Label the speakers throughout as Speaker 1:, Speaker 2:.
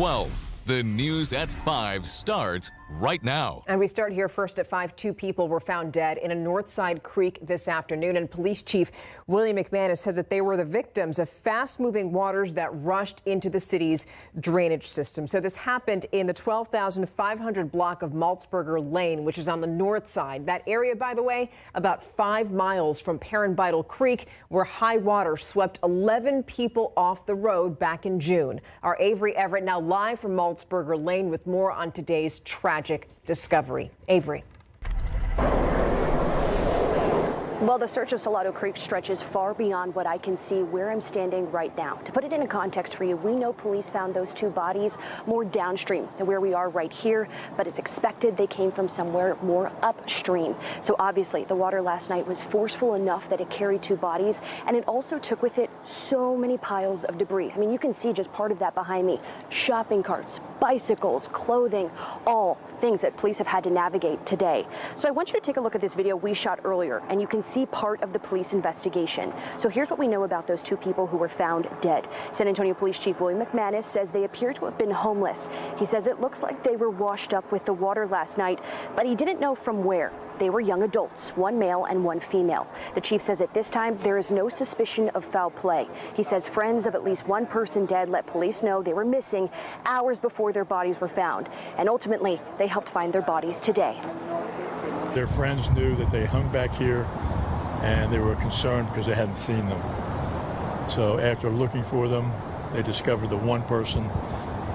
Speaker 1: 12. The news at 5 starts right now.
Speaker 2: And we start here first at 5. 2 people were found dead in a Northside Creek this afternoon. And Police Chief William McManus said that they were the victims of fast-moving waters that rushed into the city's drainage system. So this happened in the 12,500 block of Maltzberger Lane, which is on the north side. That area, by the way, about 5 miles from Perrin-Beitel Creek, where high water swept 11 people off the road back in June. Our Avery Everett now live from Maltzberger Lane with more on today's tragic discovery. Avery.
Speaker 3: Well, the search of Salado Creek stretches far beyond what I can see where I'm standing right now. To put it into context for you, we know police found those 2 bodies more downstream than where we are right here, but it's expected they came from somewhere more upstream. So obviously the water last night was forceful enough that it carried 2 bodies, and it also took with it so many piles of debris. I mean, you can see just part of that behind me. Shopping carts, bicycles, clothing, all things that police have had to navigate today. So I want you to take a look at this video we shot earlier, and you can see part of the police investigation. So here's what we know about those 2 people who were found dead. San Antonio Police Chief William McManus says they appear to have been homeless. He says it looks like they were washed up with the water last night, but he didn't know from where. They were young adults, 1 male and 1 female. The chief says at this time there is no suspicion of foul play. He says friends of at least 1 person dead let police know they were missing hours before their bodies were found. And ultimately, they helped find their bodies today.
Speaker 4: Their friends knew that they hung back here, and they were concerned because they hadn't seen them. So after looking for them, they discovered the 1 person,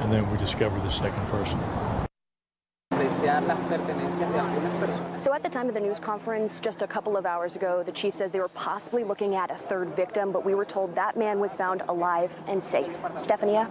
Speaker 4: and then we discovered the 2nd person.
Speaker 3: So at the time of the news conference just a couple of hours ago, the chief says they were possibly looking at a 3rd victim, but we were told that man was found alive and safe. Stephania?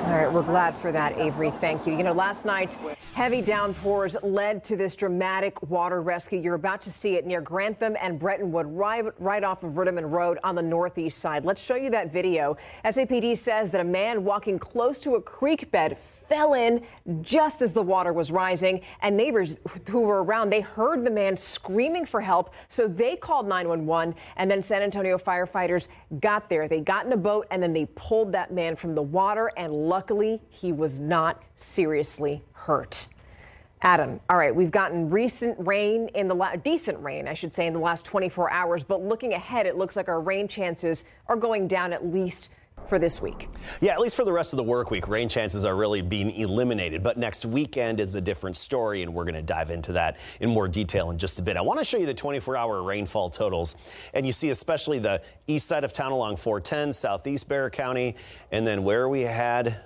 Speaker 2: All right, we're glad for that, Avery. Thank you. You know, last night, heavy downpours led to this dramatic water rescue. You're about to see it near Grantham and Brettonwood, right off of Verdeman Road on the northeast side. Let's show you that video. SAPD says that a man walking close to a creek bed fell in just as the water was rising, and neighbors who were around, they heard the man screaming for help, so they called 911, and then San Antonio firefighters got there. They got in a boat, and then they pulled that man from the water, and luckily he was not seriously hurt. Adam, all right, we've gotten decent rain, I should say, in the last 24 hours, but looking ahead, it looks like our rain chances are going down at least for this week.
Speaker 5: Yeah, at least for the rest of the work week, rain chances are really being eliminated. But next weekend is a different story, and we're going to dive into that in more detail in just a bit. I want to show you the 24-hour rainfall totals, and you see especially the east side of town along 410, southeast Bexar County, and then where we had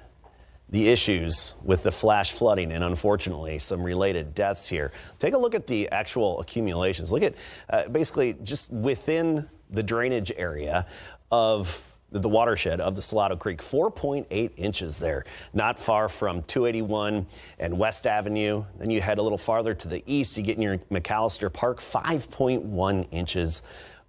Speaker 5: the issues with the flash flooding and unfortunately some related deaths here. Take a look at the actual accumulations. Look at basically just within the drainage area of the watershed of the Salado Creek, 4.8 inches there, not far from 281 and West Avenue. Then you head a little farther to the east, you get near McAllister Park, 5.1 inches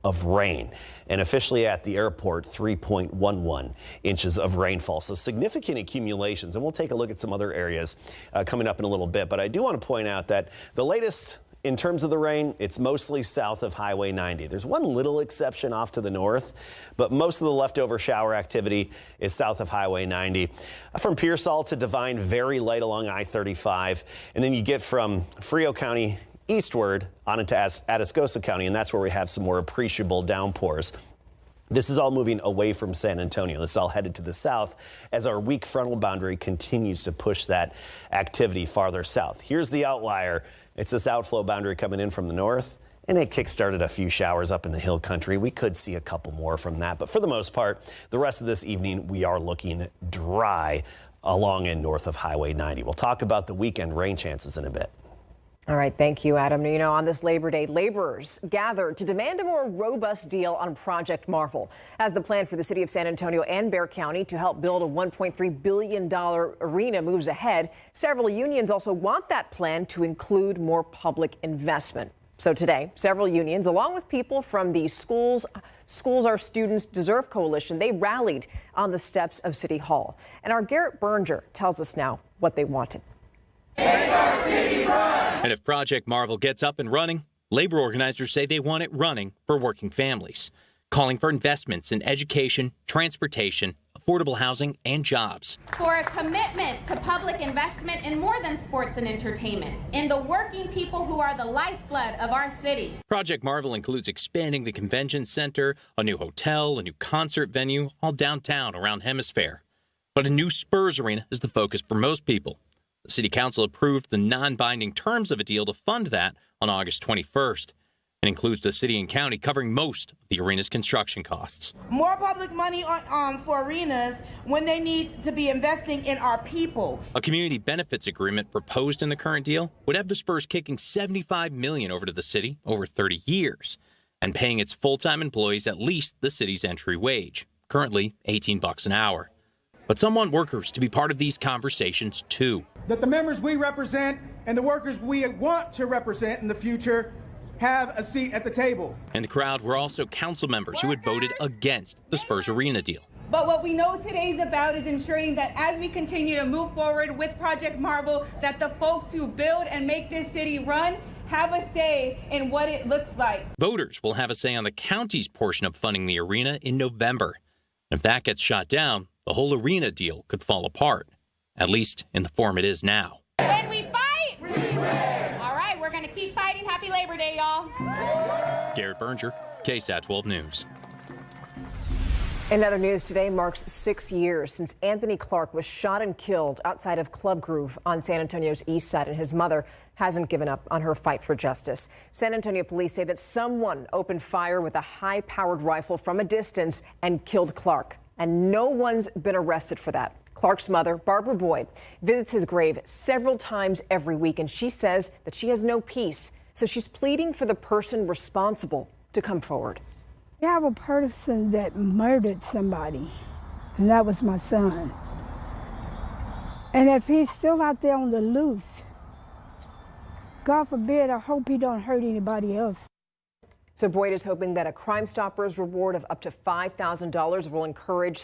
Speaker 5: of rain. And officially at the airport, 3.11 inches of rainfall. So significant accumulations. And we'll take a look at some other areas coming up in a little bit. But I do want to point out that the latest in terms of the rain, it's mostly south of Highway 90. There's one little exception off to the north, but most of the leftover shower activity is south of Highway 90. From Pearsall to Devine, very light along I-35. And then you get from Frio County eastward on into Atascosa County, and that's where we have some more appreciable downpours. This is all moving away from San Antonio. This is all headed to the south as our weak frontal boundary continues to push that activity farther south. Here's the outlier. It's this outflow boundary coming in from the north, and it kick-started a few showers up in the hill country. We could see a couple more from that, but for the most part, the rest of this evening, we are looking dry along and north of Highway 90. We'll talk about the weekend rain chances in a bit.
Speaker 2: All right, thank you, Adam. You know, on this Labor Day, laborers gathered to demand a more robust deal on Project Marvel as the plan for the city of San Antonio and Bexar County to help build a $1.3 billion arena moves ahead. Several unions also want that plan to include more public investment. So today, several unions, along with people from the Schools Our Students Deserve Coalition, they rallied on the steps of City Hall. And our Garrett Berger tells us now what they wanted.
Speaker 6: Make our city run! And if Project Marvel gets up and running, labor organizers say they want it running for working families, calling for investments in education, transportation, affordable housing, and jobs.
Speaker 7: For a commitment to public investment in more than sports and entertainment, in the working people who are the lifeblood of our city.
Speaker 6: Project Marvel includes expanding the convention center, a new hotel, a new concert venue, all downtown around Hemisphere. But a new Spurs arena is the focus for most people. The City Council approved the non-binding terms of a deal to fund that on August 21st. It includes the city and county covering most of the arena's construction costs.
Speaker 8: More public money for arenas when they need to be investing in our people.
Speaker 6: A community benefits agreement proposed in the current deal would have the Spurs kicking $75 million over to the city over 30 years and paying its full-time employees at least the city's entry wage, currently $18 an hour. But some want workers to be part of these conversations too.
Speaker 9: That the members we represent and the workers we want to represent in the future have a seat at the table.
Speaker 6: In the crowd were also council members who had voted against the Spurs Arena deal.
Speaker 8: But what we know today's about is ensuring that as we continue to move forward with Project Marvel, that the folks who build and make this city run have a say in what it looks like.
Speaker 6: Voters will have a say on the county's portion of funding the arena in November. And if that gets shot down, the whole arena deal could fall apart, at least in the form it is now.
Speaker 7: When we fight, we win. All right, we're going to keep fighting. Happy Labor Day, y'all.
Speaker 6: Garrett Berger, KSAT 12 News.
Speaker 2: In other news, today marks 6 years since Anthony Clark was shot and killed outside of Club Groove on San Antonio's east side, and his mother hasn't given up on her fight for justice. San Antonio police say that someone opened fire with a high-powered rifle from a distance and killed Clark, and no one's been arrested for that. Clark's mother, Barbara Boyd, visits his grave several times every week, and she says that she has no peace, so she's pleading for the person responsible to come forward.
Speaker 10: We have a person that murdered somebody, and that was my son. And if he's still out there on the loose, God forbid, I hope he don't hurt anybody else.
Speaker 2: So Boyd is hoping that a Crime Stoppers reward of up to $5,000 will encourage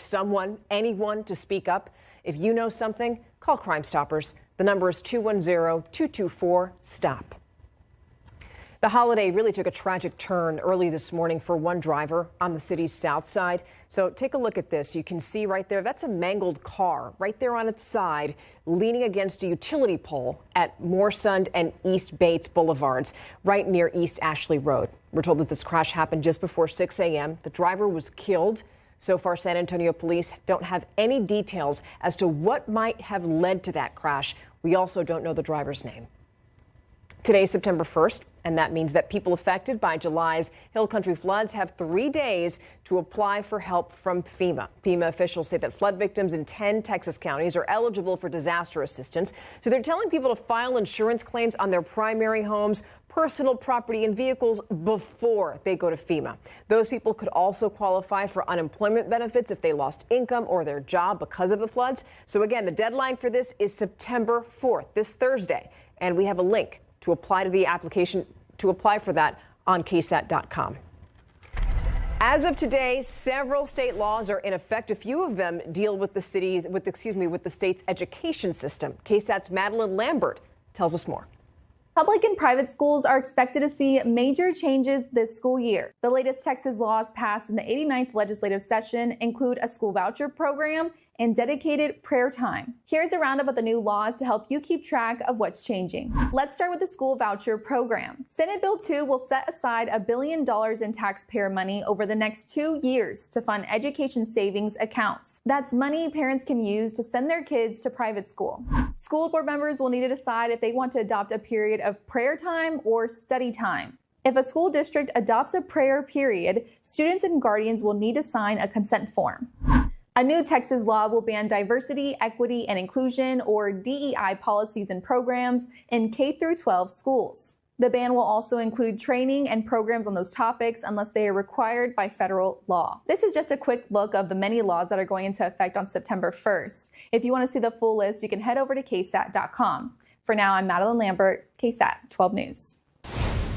Speaker 2: anyone to speak up. If you know something, call Crime Stoppers. The number is 210-224-STOP. The holiday really took a tragic turn early this morning for one driver on the city's south side. So take a look at this. You can see right there, that's a mangled car right there on its side, leaning against a utility pole at Moorsund and East Bates Boulevards, right near East Ashley Road. We're told that this crash happened just before 6 a.m. The driver was killed. So far, San Antonio police don't have any details as to what might have led to that crash. We also don't know the driver's name. Today's September 1st, and that means that people affected by July's Hill Country floods have 3 days to apply for help from FEMA. FEMA officials say that flood victims in 10 Texas counties are eligible for disaster assistance. So they're telling people to file insurance claims on their primary homes, personal property, and vehicles before they go to FEMA. Those people could also qualify for unemployment benefits if they lost income or their job because of the floods. So again, the deadline for this is September 4th, this Thursday, and we have a link to apply to the application to apply for that on KSAT.com. As of today, several state laws are in effect. A few of them deal with the state's education system. KSAT's Madeline Lambert tells us more.
Speaker 11: Public and private schools are expected to see major changes this school year. The latest Texas laws passed in the 89th legislative session include a school voucher program and dedicated prayer time. Here's a roundup of the new laws to help you keep track of what's changing. Let's start with the school voucher program. Senate Bill 2 will set aside $1 billion in taxpayer money over the next 2 years to fund education savings accounts. That's money parents can use to send their kids to private school. School board members will need to decide if they want to adopt a period of prayer time or study time. If a school district adopts a prayer period, students and guardians will need to sign a consent form. A new Texas law will ban diversity, equity, and inclusion, or DEI, policies and programs in K-12 schools. The ban will also include training and programs on those topics unless they are required by federal law. This is just a quick look of the many laws that are going into effect on September 1st. If you want to see the full list, you can head over to KSAT.com. For now, I'm Madeline Lambert, KSAT 12 News.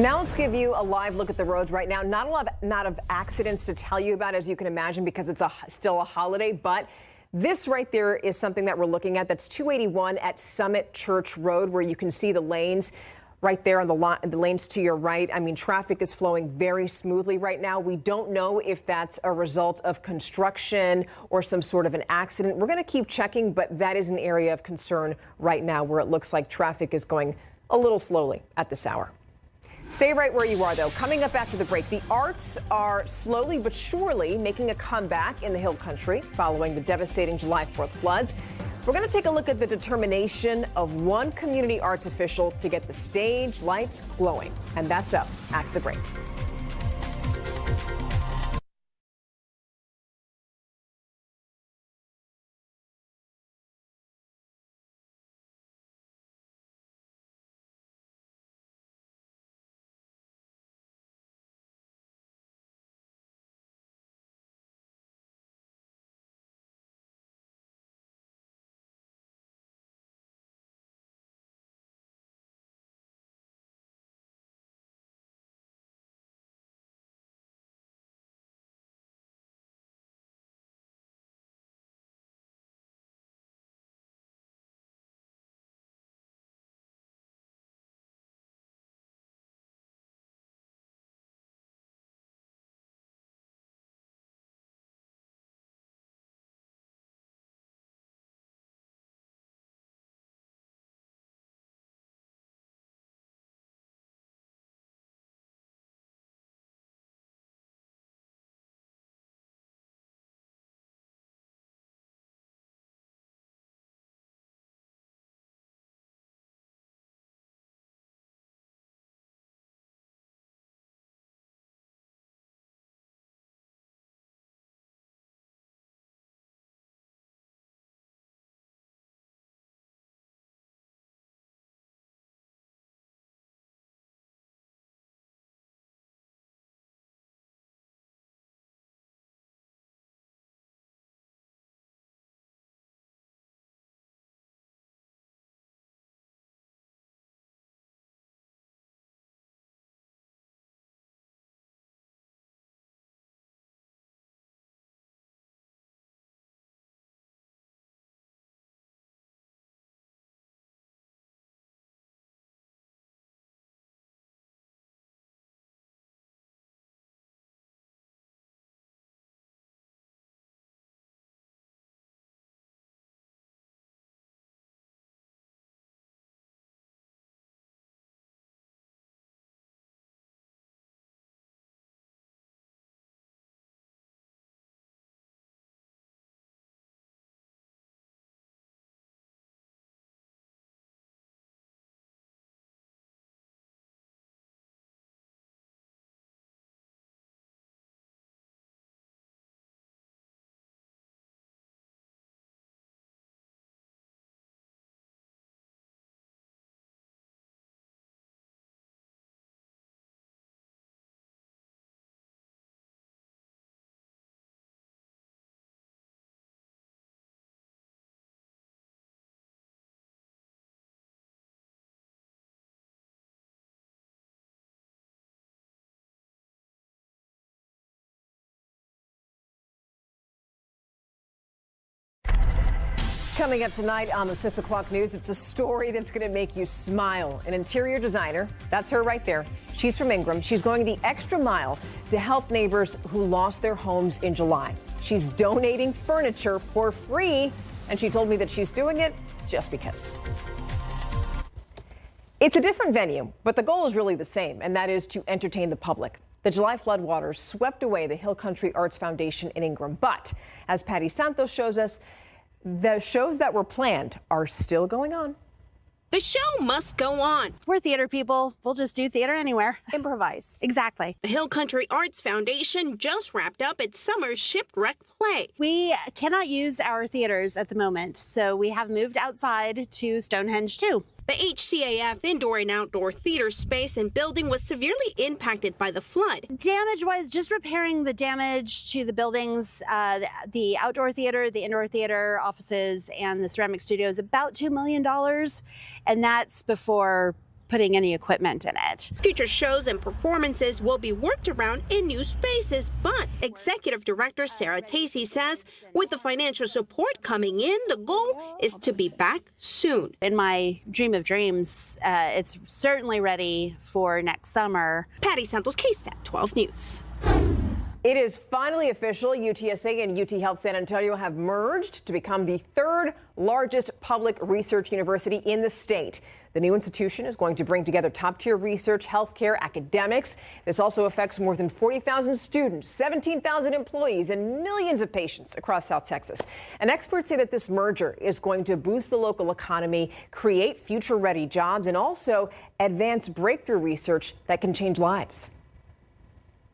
Speaker 2: Now let's give you a live look at the roads right now. Not of accidents to tell you about, as you can imagine, because it's still a holiday. But this right there is something that we're looking at. That's 281 at Summit Church Road, where you can see the lanes right there on the lanes to your right. I mean, traffic is flowing very smoothly right now. We don't know if that's a result of construction or some sort of an accident. We're going to keep checking, but that is an area of concern right now where it looks like traffic is going a little slowly at this hour. Stay right where you are, though. Coming up after the break, the arts are slowly but surely making a comeback in the Hill Country following the devastating July 4th floods. We're going to take a look at the determination of one community arts official to get the stage lights glowing. And that's up after the break. Coming up tonight on the 6 o'clock news, it's a story that's going to make you smile. An interior designer, that's her right there. She's from Ingram. She's going the extra mile to help neighbors who lost their homes in July. She's donating furniture for free, and she told me that she's doing it just because. It's a different venue, but the goal is really the same, and that is to entertain the public. The July floodwaters swept away the Hill Country Arts Foundation in Ingram. But as Patty Santos shows us, the shows that were planned are still going on.
Speaker 12: The show must go on.
Speaker 13: We're theater people. We'll just do theater anywhere. Improvise. Exactly.
Speaker 12: The Hill Country Arts Foundation just wrapped up its summer shipwreck play.
Speaker 13: We cannot use our theaters at the moment, so we have moved outside to Stonehenge too.
Speaker 12: The HCAF indoor and outdoor theater space and building was severely impacted by the flood.
Speaker 13: Damage-wise, just repairing the damage to the buildings, the outdoor theater, the indoor theater, offices, and the ceramic studio is about $2 million. And that's before putting any equipment in it.
Speaker 12: Future shows and performances will be worked around in new spaces, but Executive Director Sarah Tacey says with the financial support coming in, the goal is to be back soon.
Speaker 13: In my dream of dreams, it's certainly ready for next summer.
Speaker 12: Patty Santos, KSAT 12 News.
Speaker 2: It is finally official. UTSA and UT Health San Antonio have merged to become the third largest public research university in the state. The new institution is going to bring together top-tier research, healthcare, academics. This also affects more than 40,000 students, 17,000 employees, and millions of patients across South Texas. And experts say that this merger is going to boost the local economy, create future-ready jobs, and also advance breakthrough research that can change lives.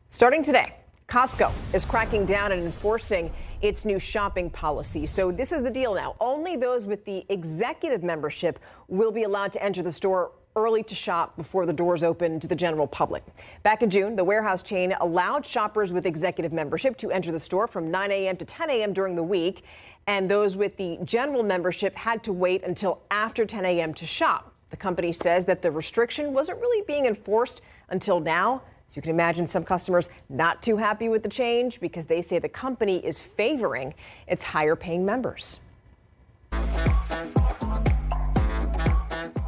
Speaker 2: Starting today, Costco is cracking down and enforcing its new shopping policy. So this is the deal now. Only those with the executive membership will be allowed to enter the store early to shop before the doors open to the general public. Back in June, the warehouse chain allowed shoppers with executive membership to enter the store from 9 a.m. to 10 a.m. during the week. And those with the general membership had to wait until after 10 a.m. to shop. The company says that the restriction wasn't really being enforced until now. So you can imagine some customers not too happy with the change because they say the company is favoring its higher paying members.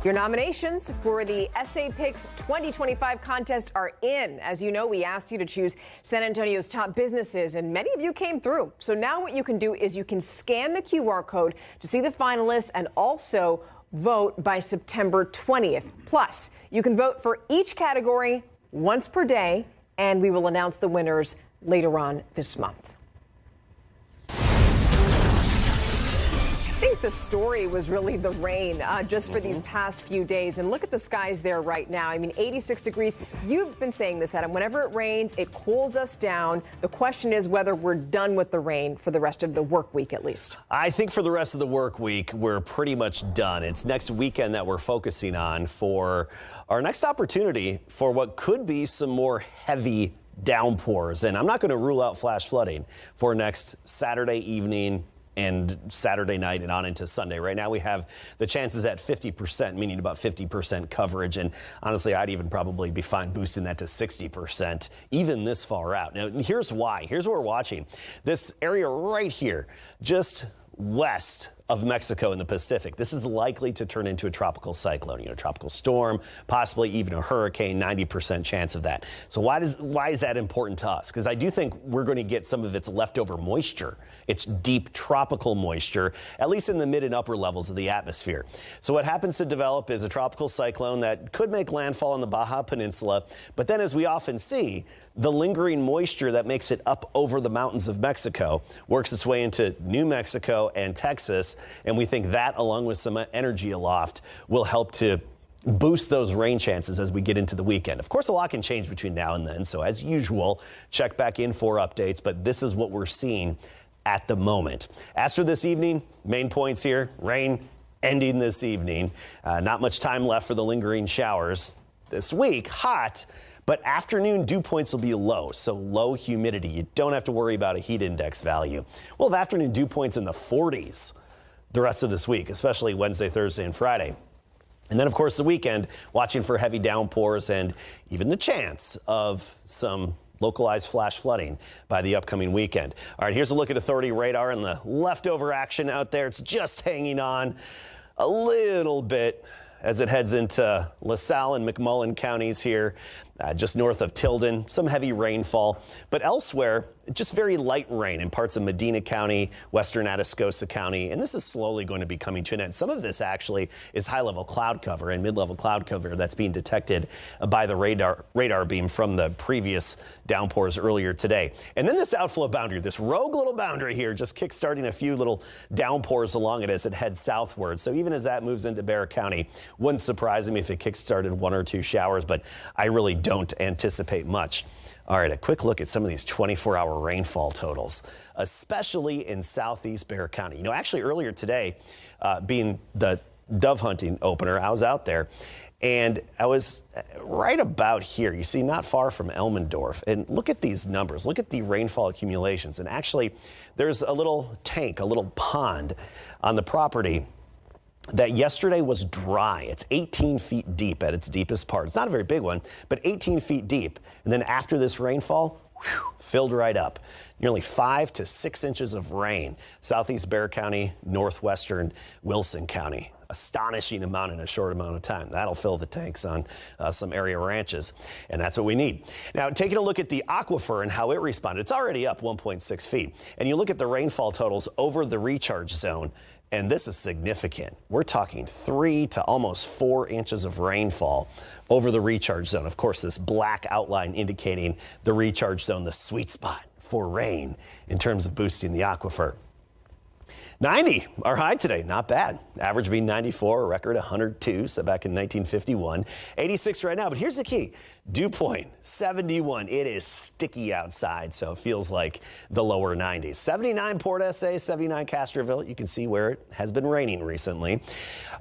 Speaker 2: Your nominations for the SAP Pix 2025 contest are in. As you know, we asked you to choose San Antonio's top businesses, and many of you came through. So now what you can do is you can scan the QR code to see the finalists and also vote by September 20th. Plus, you can vote for each category once per day, and we will announce the winners later on this month. I think the story was really the rain just for these past few days. And look at the skies there right now. I mean, 86 degrees. You've been saying this, Adam. Whenever it rains, it cools us down. The question is whether we're done with the rain for the rest of the work week, at least.
Speaker 5: I think for the rest of the work week, we're pretty much done. It's next weekend that we're focusing on for our next opportunity for what could be some more heavy downpours. And I'm not going to rule out flash flooding for next Saturday evening and Saturday night and on into Sunday. Right now we have the chances at 50%, meaning about 50% coverage. And honestly, I'd even probably be fine boosting that to 60%, even this far out. Now, here's why. Here's what we're watching. This area right here, just west of Mexico in the Pacific. This is likely to turn into a tropical cyclone, tropical storm, possibly even a hurricane, 90% chance of that. So why is that important to us? Because I do think we're going to get some of its leftover moisture. It's deep tropical moisture, at least in the mid and upper levels of the atmosphere. So what happens to develop is a tropical cyclone that could make landfall on the Baja Peninsula. But then, as we often see, the lingering moisture that makes it up over the mountains of Mexico works its way into New Mexico and Texas. And we think that, along with some energy aloft, will help to boost those rain chances as we get into the weekend. Of course, a lot can change between now and then. So as usual, check back in for updates. But this is what we're seeing at the moment. As for this evening, main points here, rain ending this evening. Not much time left for the lingering showers this week. Hot. But afternoon dew points will be low, so low humidity. You don't have to worry about a heat index value. We'll have afternoon dew points in the 40s the rest of this week, especially Wednesday, Thursday, and Friday. And then, of course, the weekend, watching for heavy downpours and even the chance of some localized flash flooding by the upcoming weekend. All right, here's a look at Authority radar and the leftover action out there. It's just hanging on a little bit as it heads into LaSalle and McMullen counties here, just north of Tilden. Some heavy rainfall, but elsewhere, just very light rain in parts of Medina County, western Atascosa County, and this is slowly going to be coming to an end. Some of this actually is high-level cloud cover and mid-level cloud cover that's being detected by the radar beam from the previous downpours earlier today. And then this outflow boundary, this rogue little boundary here, just kick-starting a few little downpours along it as it heads southward. So even as that moves into Bexar County, wouldn't surprise me if it kick-started one or two showers, but I really don't anticipate much. All right, a quick look at some of these 24-hour rainfall totals, especially in southeast Bexar County. Actually earlier today, being the dove hunting opener, I was out there and I was right about here. You see, not far from Elmendorf. And look at these numbers. Look at the rainfall accumulations. And actually, there's a little tank, a little pond on the property that yesterday was dry. It's 18 feet deep at its deepest part. It's not a very big one, but 18 feet deep. And then after this rainfall, filled right up. Nearly 5 to 6 inches of rain. Southeast Bexar County, northwestern Wilson County. Astonishing amount in a short amount of time. That'll fill the tanks on some area ranches, and that's what we need. Now, taking a look at the aquifer and how it responded, it's already up 1.6 feet. And you look at the rainfall totals over the recharge zone, and this is significant. We're talking 3 to almost 4 inches of rainfall over the recharge zone. Of course, this black outline indicating the recharge zone, the sweet spot for rain in terms of boosting the aquifer. 90, our high today, not bad. Average being 94, a record 102, so back in 1951. 86 right now, but here's the key. Dew point, 71. It is sticky outside, so it feels like the lower 90s. 79 Port SA, 79 Castroville. You can see where it has been raining recently.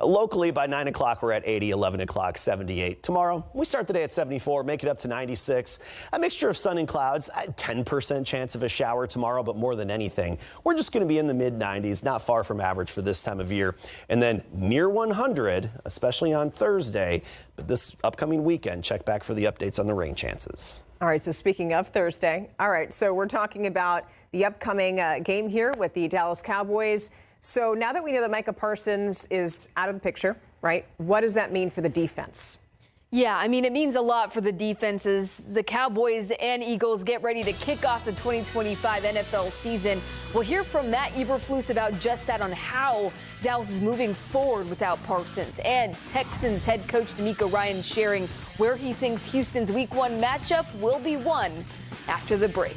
Speaker 5: Locally, by 9 o'clock, we're at 80, 11 o'clock, 78. Tomorrow, we start the day at 74, make it up to 96. A mixture of sun and clouds, a 10% chance of a shower tomorrow, but more than anything, we're just going to be in the mid-90s, not far from average for this time of year. And then near 100, especially on Thursday. But this upcoming weekend, check back for the updates on the rain chances.
Speaker 2: All right, so speaking of Thursday, all right, so we're talking about the upcoming game here with the Dallas Cowboys. So now that we know that Micah Parsons is out of the picture, right, what does that mean for the defense?
Speaker 14: Yeah, I mean, it means a lot for the defenses. The Cowboys and Eagles get ready to kick off the 2025 NFL season. We'll hear from Matt Eberflus about just that, on how Dallas is moving forward without Parsons. And Texans head coach DeMeco Ryans sharing where he thinks Houston's Week 1 matchup will be won after the break.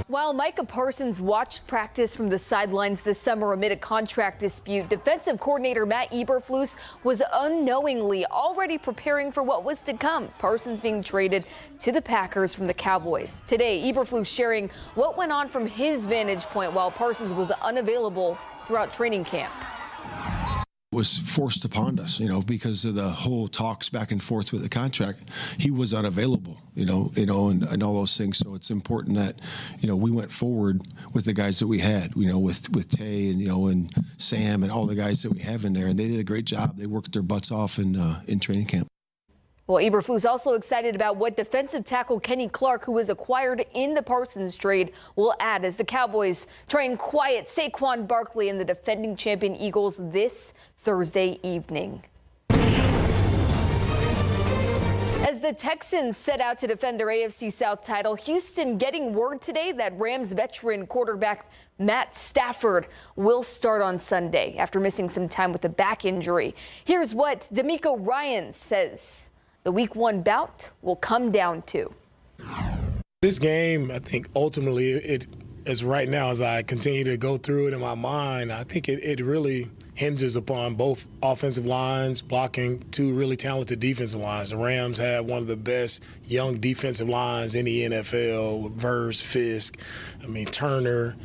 Speaker 14: While Micah Parsons watched practice from the sidelines this summer amid a contract dispute, defensive coordinator Matt Eberflus was unknowingly already preparing for what was to come. Parsons being traded to the Packers from the Cowboys. Today, Eberflus sharing what went on from his vantage point while Parsons was unavailable throughout training camp.
Speaker 15: Was forced upon us, because of the whole talks back and forth with the contract. He was unavailable, and all those things. So it's important that, we went forward with the guys that we had, with Tay and Sam and all the guys that we have in there, and they did a great job. They worked their butts off in training camp.
Speaker 14: Well, Eberflus also excited about what defensive tackle Kenny Clark, who was acquired in the Parsons trade, will add as the Cowboys try and quiet Saquon Barkley and the defending champion Eagles this Thursday evening. As the Texans set out to defend their AFC South title, Houston getting word today that Rams veteran quarterback Matt Stafford will start on Sunday after missing some time with a back injury. Here's what D'Amico Ryans says the Week 1 bout will come down to.
Speaker 16: This game, I think ultimately it is right now as I continue to go through it in my mind, I think it really hinges upon both offensive lines blocking two really talented defensive lines. The Rams have one of the best young defensive lines in the NFL, Verse, Fisk, Turner,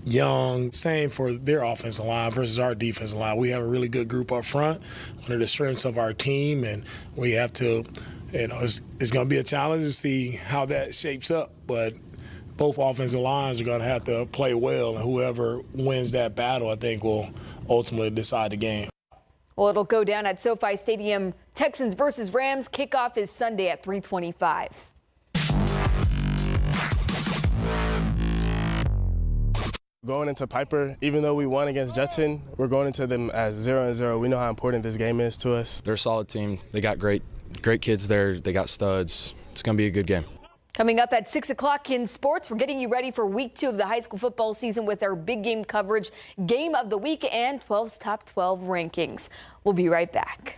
Speaker 16: Young. Same for their offensive line versus our defensive line. We have a really good group up front, one of the strengths of our team, and we have to, it's going to be a challenge to see how that shapes up, but both offensive lines are going to have to play well, and whoever wins that battle, I think, will ultimately decide the game.
Speaker 14: Well, it'll go down at SoFi Stadium. Texans versus Rams. Kickoff is Sunday at 3:25.
Speaker 17: Going into Piper, even though we won against Judson, we're going into them as 0-0. We know how important this game is to us.
Speaker 18: They're a solid team. They got great kids there. They got studs. It's going to be a good game.
Speaker 14: Coming up at 6 o'clock in sports, we're getting you ready for week 2 of the high school football season with our big game coverage, game of the week, and 12's top 12 rankings. We'll be right back.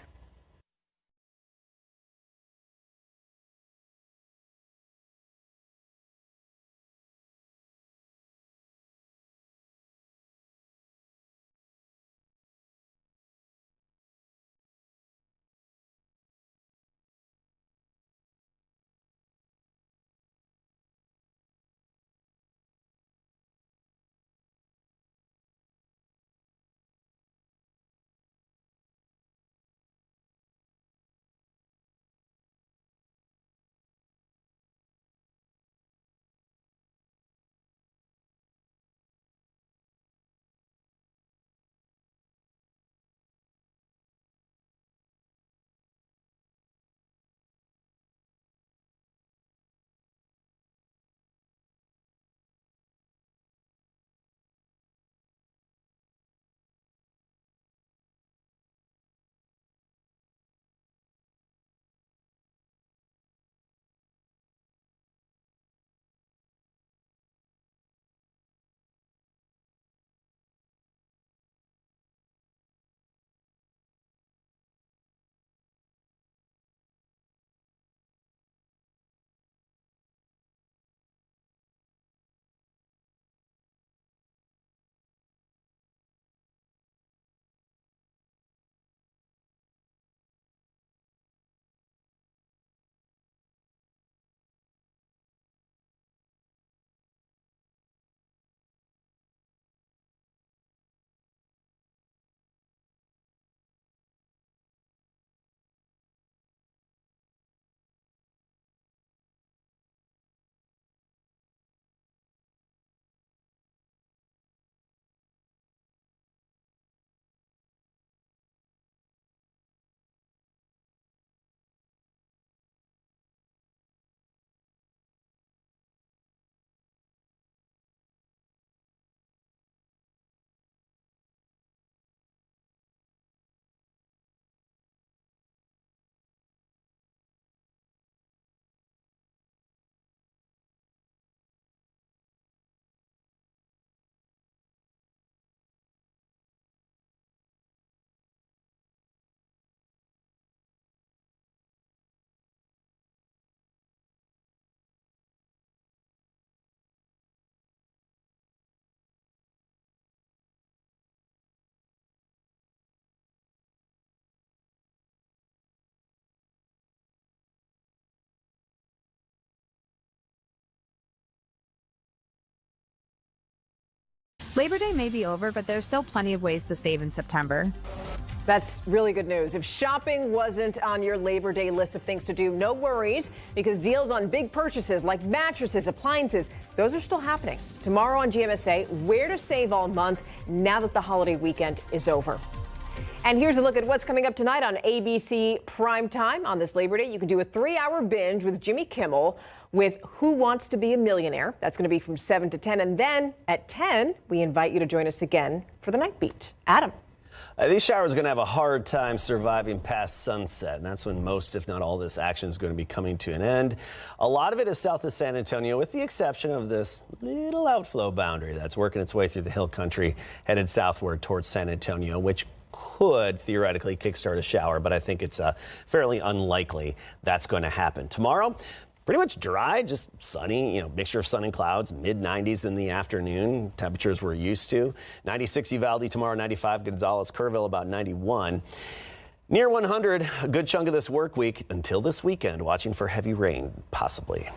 Speaker 19: Labor Day may be over, but there's still plenty of ways to save in September.
Speaker 2: That's really good news. If shopping wasn't on your Labor Day list of things to do, no worries, because deals on big purchases like mattresses, appliances, those are still happening. Tomorrow on GMSA, where to save all month now that the holiday weekend is over. And here's a look at what's coming up tonight on ABC Primetime. On this Labor Day, you can do a 3-hour binge with Jimmy Kimmel with Who Wants to Be a Millionaire. That's going to be from 7 to 10. And then at 10, we invite you to join us again for the Night Beat. Adam.
Speaker 5: These showers are going to have a hard time surviving past sunset, and that's when most, if not all, this action is going to be coming to an end. A lot of it is south of San Antonio, with the exception of this little outflow boundary that's working its way through the hill country, headed southward towards San Antonio, which could theoretically kickstart a shower, but I think it's fairly unlikely that's going to happen. Tomorrow, pretty much dry, just sunny, mixture of sun and clouds, mid-90s in the afternoon, temperatures we're used to. 96 Uvalde tomorrow, 95 Gonzales, Kerrville about 91. Near 100, a good chunk of this work week until this weekend, watching for heavy rain, possibly.